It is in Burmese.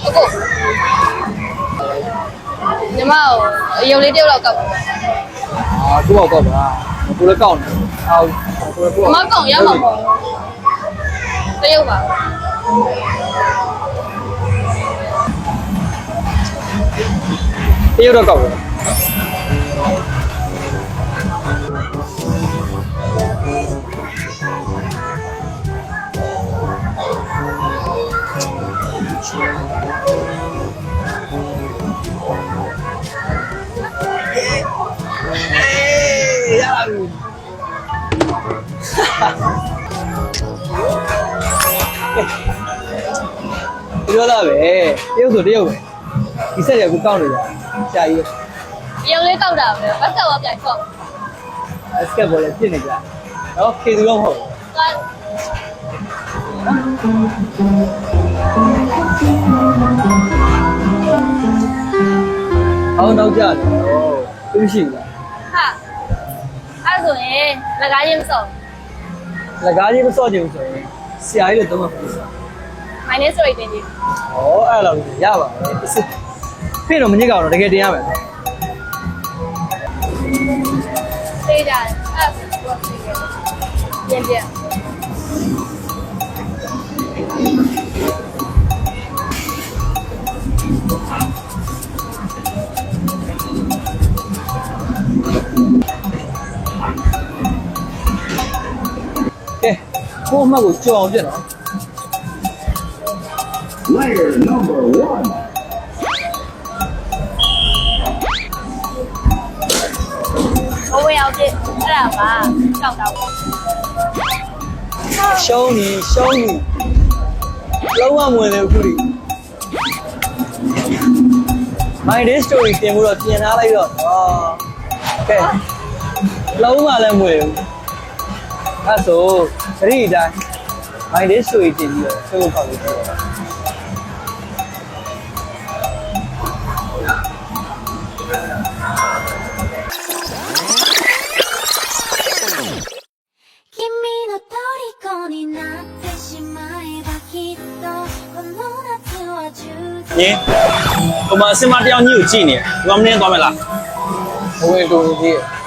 အခုညီမကိုရုံလေးတယောက်လောက်ကောက်ပါ ကိုယ့်ဘောက်ပါကိုလည်းကောက်နေကိုလည်းကို မကောင်ရမှာမဟုတ်တယောက်ပါ တရုတ်တော့ကောက်ပဲပြောတာပဲတရုတ်ဆိုတရုတ်ပဲဒီဆက်ရကိုကောက်နေကြရှာကြီး ရုံလေးကောက်တာပဲဘတ်ဆောက်ပြန်ခေါက် ဘတ်စကတ်ဘောလည်းပြစ်နေကြတော့ခေသူတော့မဟုတ် သွား အောင်တော့ကြတယ်သူရှိလား ဟာအဲ့ဆိုရင်လက်ကားချင်းမစော့ လက်ကားကြီးမစော့ချင်ဘူးဆိုရင်ဆရာကြီးတို့တော့မဖြစ်ဘူး မိုင်းနေစရိတ်တင်ကြီး ဩအဲ့လိုရပါမယ်ဖိတော့မညစ်ကောင်တော့တကယ်တင်ရမယ် သေးကြတယ်အဲ့ဆိုတော့ပြန်ပြန် ကဲကိုအမှတ်ကိုကြော်အောင်ပြနော် Player number 1. ဘဝရောက်ပြအဲ့ဒါပါကောက်တော့ ရှုံးနေလုံးဝမဝင်သေးဘူးခုဒီ My Day Story တင်ဖို့တော့ပြင်ထားလိုက်တော့ကဲလုံးဝလည်းမဝင်ဘူးအဲ့ဆိုသတိအတိုင်း My Day Story တင်ပြီးတော့ဆွေးဖို့ပေါက်လို့ပြောတာ 君の虜になってしまえばきっとこの夏は充実 ညင်းဟိုမှာအစင်မတယောက်ညို့ကြည့်နေတယ်ဒီမှာမင်းသွားမယ်လား ဘဝင်တူနေသေးတယ်